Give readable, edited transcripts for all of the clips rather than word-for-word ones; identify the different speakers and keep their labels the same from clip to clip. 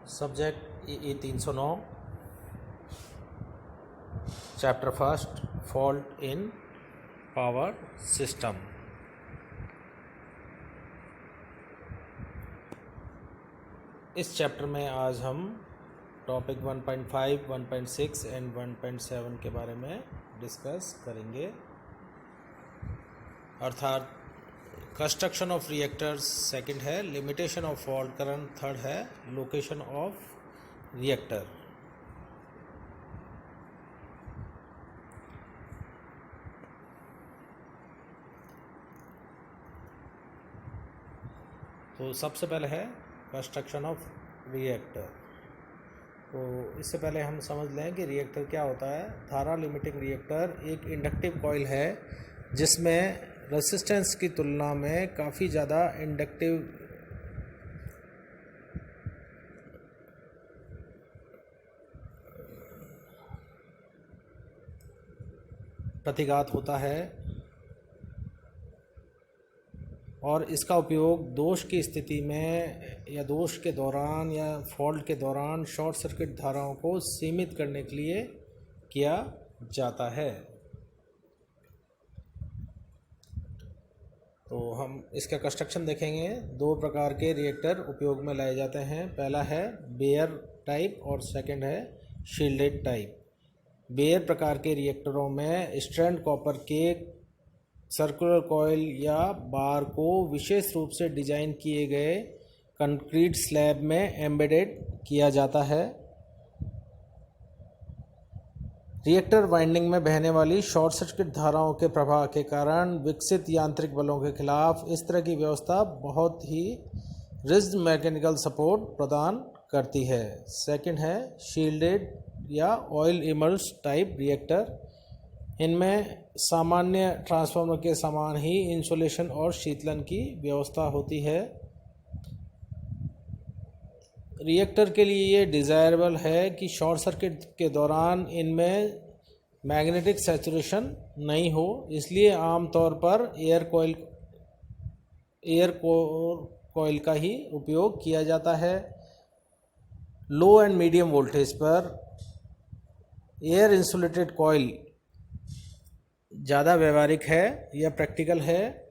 Speaker 1: Subject E 309 chapter first fault in power system. इस chapter में आज हम टॉपिक 1.5, 1.6 एंड 1.7 के बारे में डिस्कस करेंगे, अर्थात कंस्ट्रक्शन ऑफ रिएक्टर्स सेकंड है, limitation of fault current third है, लोकेशन ऑफ रिएक्टर। तो सबसे पहले है कंस्ट्रक्शन ऑफ रिएक्टर। तो इससे पहले हम समझ लें कि रिएक्टर क्या होता है। धारा लिमिटिंग रिएक्टर एक इंडक्टिव कॉइल है जिसमें रेजिस्टेंस की तुलना में काफ़ी ज़्यादा इंडक्टिव प्रतिघात होता है और इसका उपयोग दोष की स्थिति में या दोष के दौरान या फॉल्ट के दौरान शॉर्ट सर्किट धाराओं को सीमित करने के लिए किया जाता है। तो हम इसका कंस्ट्रक्शन देखेंगे। दो प्रकार के रिएक्टर उपयोग में लाए जाते हैं। पहला है बेयर टाइप और सेकंड है शील्डेड टाइप। बेयर प्रकार के रिएक्टरों में स्ट्रैंड कॉपर के सर्कुलर कॉइल या बार को विशेष रूप से डिजाइन किए गए कंक्रीट स्लैब में एम्बेडेड किया जाता है। रिएक्टर वाइंडिंग में बहने वाली शॉर्ट सर्किट धाराओं के प्रभाव के कारण विकसित यांत्रिक बलों के खिलाफ इस तरह की व्यवस्था बहुत ही रिजिड मैकेनिकल सपोर्ट प्रदान करती है। सेकंड है शील्डेड या ऑयल इमर्स टाइप रिएक्टर। इनमें सामान्य ट्रांसफार्मर के समान ही इंसुलेशन और शीतलन की व्यवस्था होती है। रिएक्टर के लिए ये डिज़ायरेबल है कि शॉर्ट सर्किट के दौरान इनमें मैग्नेटिक सैचुरेशन नहीं हो, इसलिए आमतौर पर एयर कोर का ही उपयोग किया जाता है। लो एंड मीडियम वोल्टेज पर एयर इंसुलेटेड कॉइल ज़्यादा व्यवहारिक है या प्रैक्टिकल है।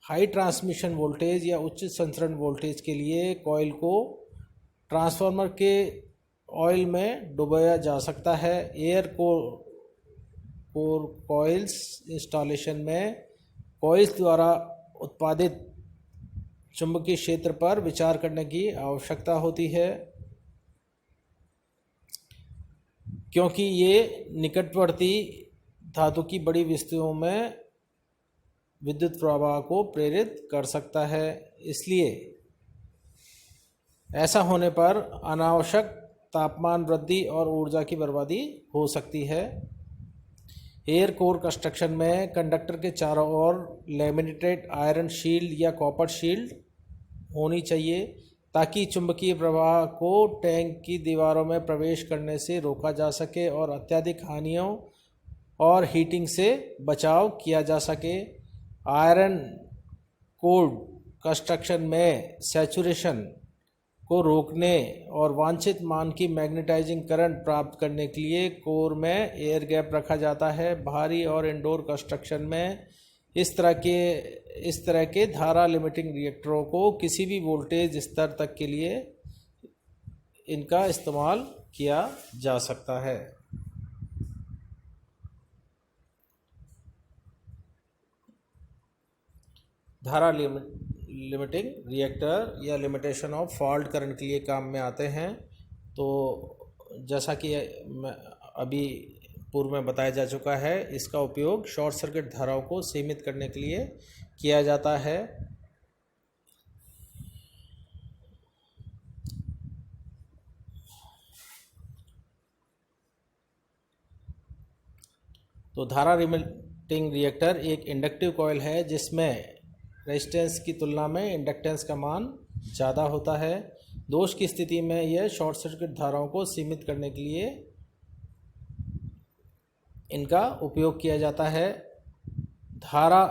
Speaker 1: हाई ट्रांसमिशन वोल्टेज या उच्च संचरण वोल्टेज के लिए कॉइल को ट्रांसफार्मर के ऑयल में डुबाया जा सकता है। एयर कोर कॉइल्स इंस्टॉलेशन में कॉइल्स द्वारा उत्पादित चुंबकीय क्षेत्र पर विचार करने की आवश्यकता होती है, क्योंकि ये निकटवर्ती धातु की बड़ी विस्तृतियों में विद्युत प्रवाह को प्रेरित कर सकता है। इसलिए ऐसा होने पर अनावश्यक तापमान वृद्धि और ऊर्जा की बर्बादी हो सकती है। एयर कोर कंस्ट्रक्शन में कंडक्टर के चारों ओर लैमिनेटेड आयरन शील्ड या कॉपर शील्ड होनी चाहिए ताकि चुंबकीय प्रवाह को टैंक की दीवारों में प्रवेश करने से रोका जा सके और अत्यधिक हानियों और हीटिंग से बचाव किया जा सके। आयरन कोर्ड कंस्ट्रक्शन में सैचुरेशन को रोकने और वांछित मान की मैग्नेटाइजिंग करंट प्राप्त करने के लिए कोर में एयर गैप रखा जाता है। भारी और इंडोर कंस्ट्रक्शन में इस तरह के धारा लिमिटिंग रिएक्टरों को किसी भी वोल्टेज स्तर तक के लिए इनका इस्तेमाल किया जा सकता है। धारा लिमिटिंग रिएक्टर या लिमिटेशन ऑफ फॉल्ट करंट के लिए काम में आते हैं। तो जैसा कि अभी पूर्व में बताया जा चुका है, इसका उपयोग शॉर्ट सर्किट धाराओं को सीमित करने के लिए किया जाता है। तो धारा लिमिटिंग रिएक्टर एक इंडक्टिव कॉइल है जिसमें रेजिस्टेंस की तुलना में इंडक्टेंस का मान ज़्यादा होता है। दोष की स्थिति में यह शॉर्ट सर्किट धाराओं को सीमित करने के लिए इनका उपयोग किया जाता है। धारा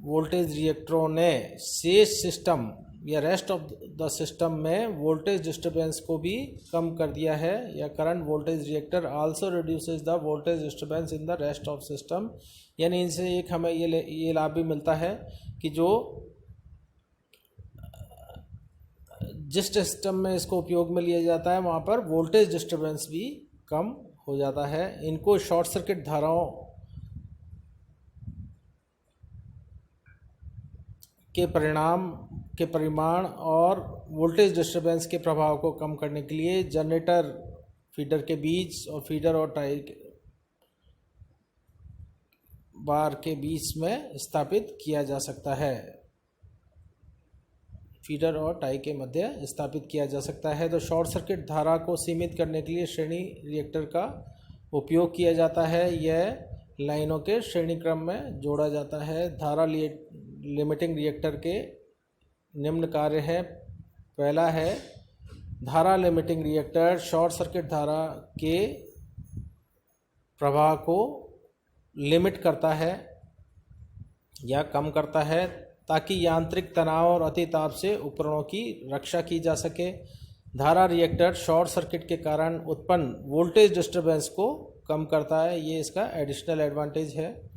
Speaker 1: वोल्टेज रिएक्टरों ने शेष सिस्टम या रेस्ट ऑफ द सिस्टम में वोल्टेज डिस्टरबेंस को भी कम कर दिया है, या current voltage reactor also reduces the voltage disturbance in the rest of system. यानी इनसे एक हमें ये लाभ भी मिलता है कि जो जिस सिस्टम में इसको उपयोग में लिया जाता है वहाँ पर वोल्टेज डिस्टरबेंस भी कम हो जाता है। इनको शॉर्ट सर्किट धाराओं के परिमाण और वोल्टेज डिस्टरबेंस के प्रभाव को कम करने के लिए जनरेटर फीडर के बीच और फीडर और टाई बार के बीच में स्थापित किया जा सकता है। फीडर और टाई के मध्य स्थापित किया जा सकता है। तो शॉर्ट सर्किट धारा को सीमित करने के लिए श्रेणी रिएक्टर का उपयोग किया जाता है। यह लाइनों के श्रेणी क्रम में जोड़ा जाता है। धारा लिमिटिंग रिएक्टर के निम्न कार्य है। पहला है, धारा लिमिटिंग रिएक्टर शॉर्ट सर्किट धारा के प्रवाह को लिमिट करता है या कम करता है ताकि यांत्रिक तनाव और अतिताप से उपकरणों की रक्षा की जा सके। धारा रिएक्टर शॉर्ट सर्किट के कारण उत्पन्न वोल्टेज डिस्टरबेंस को कम करता है। ये इसका एडिशनल एडवांटेज है।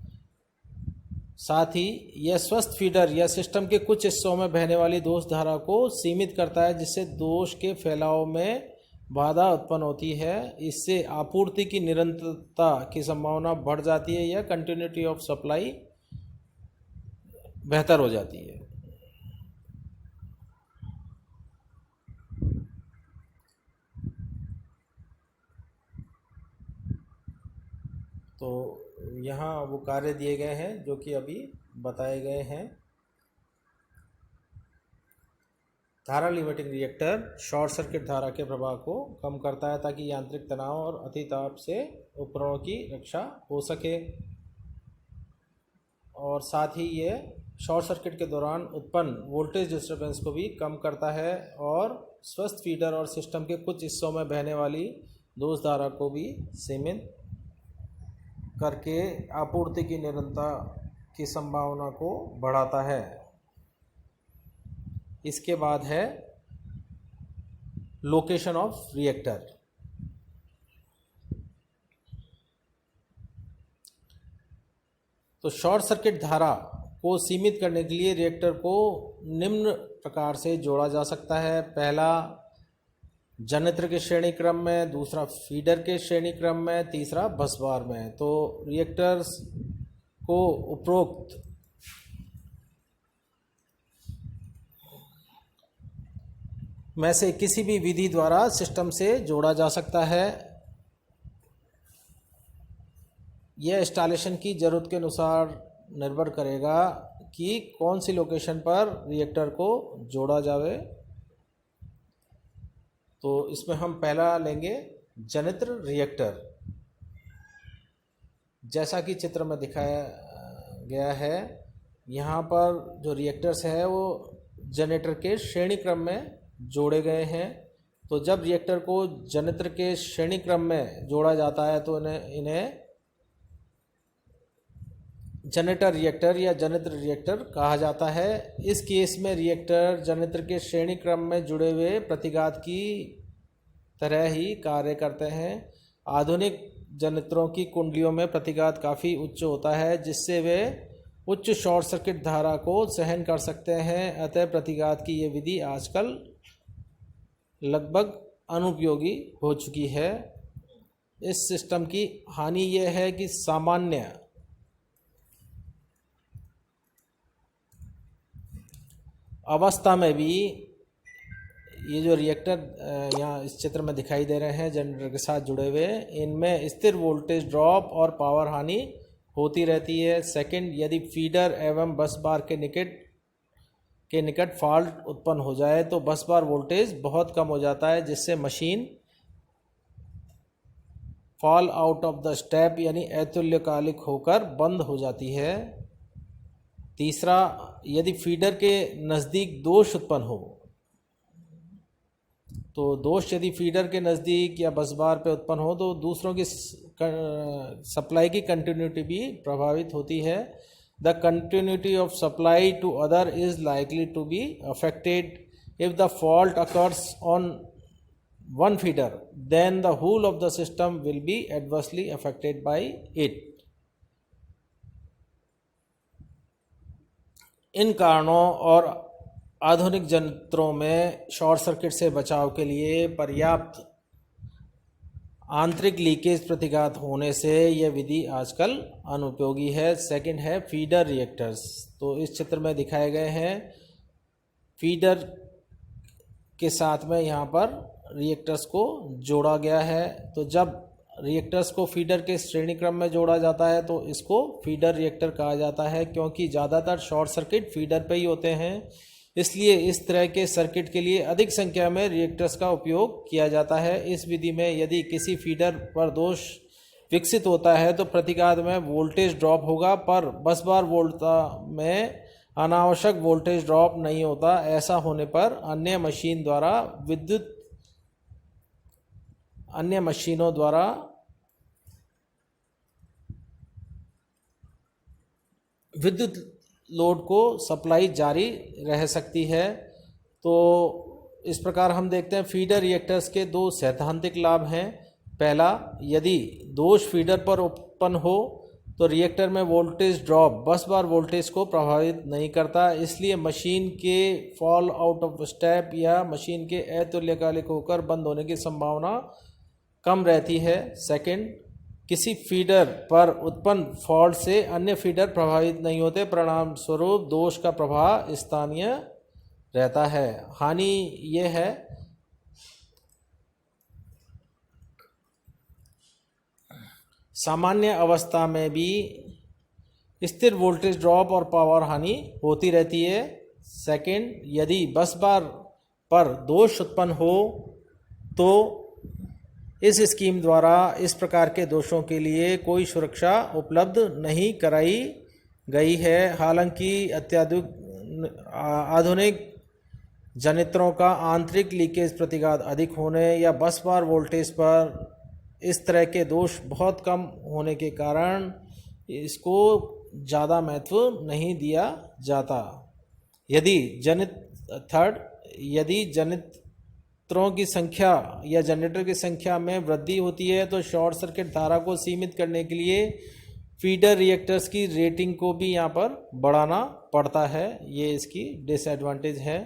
Speaker 1: साथ ही यह स्वस्थ फीडर या सिस्टम के कुछ हिस्सों में बहने वाली दोष धारा को सीमित करता है, जिससे दोष के फैलाव में बाधा उत्पन्न होती है। इससे आपूर्ति की निरंतरता की संभावना बढ़ जाती है या कंटिन्यूटी ऑफ सप्लाई बेहतर हो जाती है। तो यहाँ वो कार्य दिए गए हैं जो कि अभी बताए गए हैं। धारा लिमिटिंग रिएक्टर शॉर्ट सर्किट धारा के प्रभाव को कम करता है ताकि यांत्रिक तनाव और अतिताप से उपकरणों की रक्षा हो सके, और साथ ही ये शॉर्ट सर्किट के दौरान उत्पन्न वोल्टेज डिस्टरबेंस को भी कम करता है और स्वस्थ फीडर और सिस्टम के कुछ हिस्सों में बहने वाली दोष धारा को भी सीमित करके आपूर्ति की निरंतरता की संभावना को बढ़ाता है। इसके बाद है लोकेशन ऑफ रिएक्टर। तो शॉर्ट सर्किट धारा को सीमित करने के लिए रिएक्टर को निम्न प्रकार से जोड़ा जा सकता है। पहला, जनरेटर के श्रेणी क्रम में, दूसरा फीडर के श्रेणी क्रम में, तीसरा बस बार में। तो रिएक्टर्स को उपरोक्त में से किसी भी विधि द्वारा सिस्टम से जोड़ा जा सकता है। यह इंस्टॉलेशन की ज़रूरत के अनुसार निर्भर करेगा कि कौन सी लोकेशन पर रिएक्टर को जोड़ा जावे। तो इसमें हम पहला लेंगे जनरेटर रिएक्टर। जैसा कि चित्र में दिखाया गया है, यहाँ पर जो रिएक्टर्स है वो जनरेटर के श्रेणी क्रम में जोड़े गए हैं। तो जब रिएक्टर को जनरेटर के श्रेणी क्रम में जोड़ा जाता है तो इन्हें जनरेटर रिएक्टर या जनरेटर रिएक्टर कहा जाता है। इस केस में रिएक्टर जनरेटर के श्रेणी क्रम में जुड़े हुए प्रतिघात की तरह ही कार्य करते हैं। आधुनिक जनरेटरों की कुंडलियों में प्रतिघात काफ़ी उच्च होता है, जिससे वे उच्च शॉर्ट सर्किट धारा को सहन कर सकते हैं। अतः प्रतिघात की ये विधि आजकल लगभग अनुपयोगी हो चुकी है। इस सिस्टम की हानि यह है कि सामान्य अवस्था में भी ये जो रिएक्टर यहाँ इस चित्र में दिखाई दे रहे हैं जनरेटर के साथ जुड़े हुए, इनमें स्थिर वोल्टेज ड्रॉप और पावर हानि होती रहती है। सेकंड, यदि फीडर एवं बस बार के निकट फॉल्ट उत्पन्न हो जाए तो बस बार वोल्टेज बहुत कम हो जाता है, जिससे machine fall out of the step यानी अतुल्यकालिक होकर बंद हो जाती है। तीसरा, यदि फीडर के नज़दीक दोष उत्पन्न हो, तो दोष यदि फीडर के नज़दीक या बस बार पे उत्पन्न हो तो दूसरों की सप्लाई की कंटिन्यूटी भी प्रभावित होती है। the continuity of supply to other is likely to be affected. If the fault occurs on one feeder, then the whole of the system will be adversely affected by it. इन कारणों और आधुनिक यंत्रों में short circuit से बचाव के लिए पर्याप्त आंतरिक लीकेज प्रतिघात होने से यह विधि आजकल अनुपयोगी है। सेकंड है फीडर रिएक्टर्स। तो इस चित्र में दिखाए गए हैं फीडर के साथ में यहाँ पर रिएक्टर्स को जोड़ा गया है। तो जब रिएक्टर्स को फीडर के श्रेणी क्रम में जोड़ा जाता है तो इसको फीडर रिएक्टर कहा जाता है, क्योंकि ज़्यादातर शॉर्ट सर्किट फीडर पे ही होते हैं। इसलिए इस तरह के सर्किट के लिए अधिक संख्या में रिएक्टर्स का उपयोग किया जाता है। इस विधि में यदि किसी फीडर पर दोष विकसित होता है तो प्रतिघात में वोल्टेज ड्रॉप होगा, पर बस बार वोल्टता में अनावश्यक वोल्टेज ड्रॉप नहीं होता। ऐसा होने पर अन्य मशीनों द्वारा विद्युत लोड को सप्लाई जारी रह सकती है। तो इस प्रकार हम देखते हैं फीडर रिएक्टर्स के दो सैद्धांतिक लाभ हैं। पहला, यदि दोष फीडर पर उत्पन्न हो तो रिएक्टर में वोल्टेज ड्रॉप बस बार वोल्टेज को प्रभावित नहीं करता, इसलिए मशीन के फॉल आउट ऑफ स्टेप या मशीन के अतुल्यकालिक होकर बंद होने की संभावना कम रहती है। सेकंड, किसी फीडर पर उत्पन्न फॉल्ट से अन्य फीडर प्रभावित नहीं होते, परिणाम स्वरूप दोष का प्रभाव स्थानीय रहता है। हानि यह है सामान्य अवस्था में भी स्थिर वोल्टेज ड्रॉप और पावर हानि होती रहती है। सेकंड, यदि बस बार पर दोष उत्पन्न हो तो इस स्कीम द्वारा इस प्रकार के दोषों के लिए कोई सुरक्षा उपलब्ध नहीं कराई गई है। हालांकि आधुनिक जनरेटरों का आंतरिक लीकेज प्रतिघात अधिक होने या बस बार वोल्टेज पर इस तरह के दोष बहुत कम होने के कारण इसको ज़्यादा महत्व नहीं दिया जाता। यदि जनरेटरों की संख्या या जनरेटर की संख्या में वृद्धि होती है तो शॉर्ट सर्किट धारा को सीमित करने के लिए फीडर रिएक्टर्स की रेटिंग को भी यहाँ पर बढ़ाना पड़ता है। ये इसकी डिसएडवांटेज है।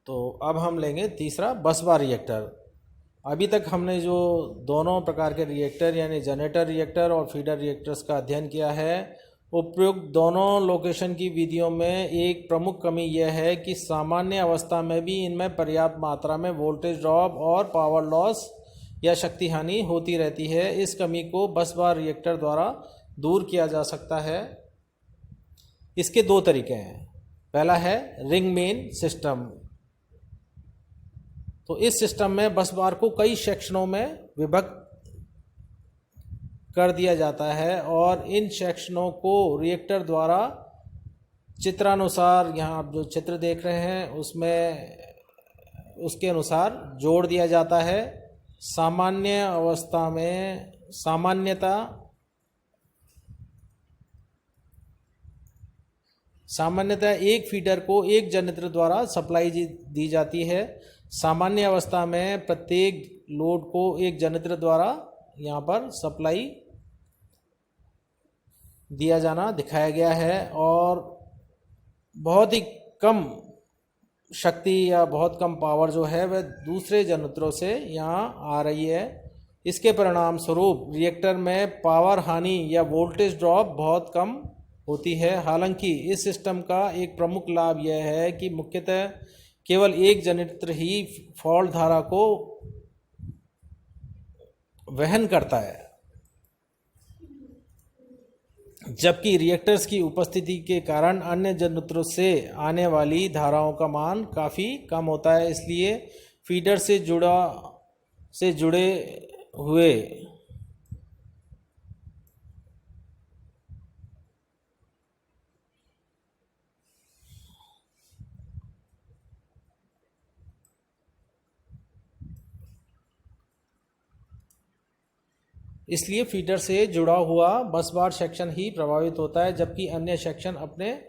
Speaker 1: तो अब हम लेंगे तीसरा, बस बार रिएक्टर। अभी तक हमने जो दोनों प्रकार के रिएक्टर यानी जनरेटर रिएक्टर और फीडर रिएक्टर्स का अध्ययन किया है, उपयुक्त दोनों लोकेशन की विधियों में एक प्रमुख कमी यह है कि सामान्य अवस्था में भी इनमें पर्याप्त मात्रा में वोल्टेज ड्रॉप और पावर लॉस या शक्ति हानि होती रहती है। इस कमी को बस बार रिएक्टर द्वारा दूर किया जा सकता है। इसके दो तरीके हैं। पहला है रिंग मेन सिस्टम। तो इस सिस्टम में बस बार को कई सेक्शनों में विभक्त कर दिया जाता है और इन सेक्शनों को रिएक्टर द्वारा चित्रानुसार, यहाँ आप जो चित्र देख रहे हैं उसमें उसके अनुसार जोड़ दिया जाता है। सामान्य अवस्था में सामान्यतः एक फीडर को एक जनरेटर द्वारा सप्लाई दी जाती है। सामान्य अवस्था में प्रत्येक लोड को एक जनरेटर द्वारा यहाँ पर सप्लाई दिया जाना दिखाया गया है और बहुत ही कम शक्ति या बहुत कम पावर जो है वह दूसरे जनरेटरों से यहाँ आ रही है। इसके परिणाम स्वरूप रिएक्टर में पावर हानि या वोल्टेज ड्रॉप बहुत कम होती है। हालांकि इस सिस्टम का एक प्रमुख लाभ यह है कि मुख्यतः केवल एक जनरेटर ही फॉल्ट धारा को वहन करता है, जबकि रिएक्टर्स की उपस्थिति के कारण अन्य जनरेटरों से आने वाली धाराओं का मान काफ़ी कम होता है। इसलिए फीडर से जुड़े हुए इसलिए फीडर से जुड़ा हुआ बस बार सेक्शन ही प्रभावित होता है, जबकि अन्य सेक्शन अपने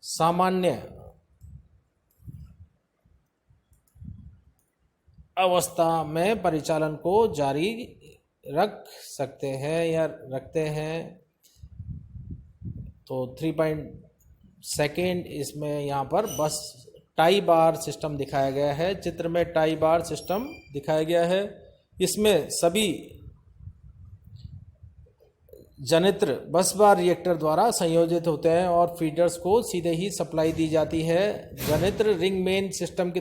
Speaker 1: सामान्य अवस्था में परिचालन को जारी रख सकते हैं या रखते हैं। तो 3.2 इसमें यहाँ पर बस टाई बार सिस्टम दिखाया गया है। चित्र में टाई बार सिस्टम दिखाया गया है। इसमें सभी जनित्र बस बार रिएक्टर द्वारा संयोजित होते हैं और फीडर्स को सीधे ही सप्लाई दी जाती है। जनित्र रिंग मेन सिस्टम की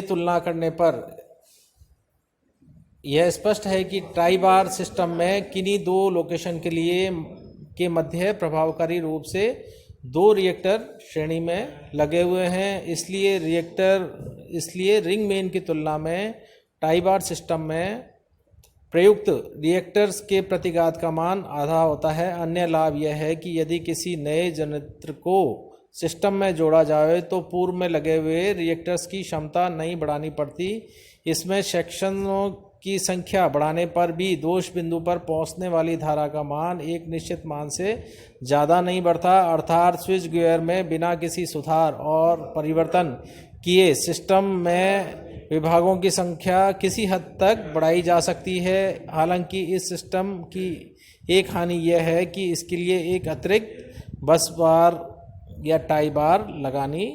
Speaker 1: तुलना करने पर यह स्पष्ट है कि टाई बार सिस्टम में किन्हीं दो लोकेशन के मध्य प्रभावकारी रूप से दो रिएक्टर श्रेणी में लगे हुए हैं। इसलिए रिंग मेन की तुलना में टाई बार सिस्टम में प्रयुक्त रिएक्टर्स के प्रतिघात का मान आधा होता है। अन्य लाभ यह है कि यदि किसी नए जनित्र को सिस्टम में जोड़ा जाए तो पूर्व में लगे हुए रिएक्टर्स की क्षमता नहीं बढ़ानी पड़ती। इसमें सेक्शनों की संख्या बढ़ाने पर भी दोष बिंदु पर पहुंचने वाली धारा का मान एक निश्चित मान से ज़्यादा नहीं बढ़ता, अर्थात स्विच गियर में बिना किसी सुधार और परिवर्तन किए सिस्टम में विभागों की संख्या किसी हद तक बढ़ाई जा सकती है। हालांकि इस सिस्टम की एक हानि यह है कि इसके लिए एक अतिरिक्त बस बार या टाई बार लगानी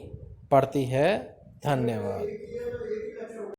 Speaker 1: पड़ती है। धन्यवाद।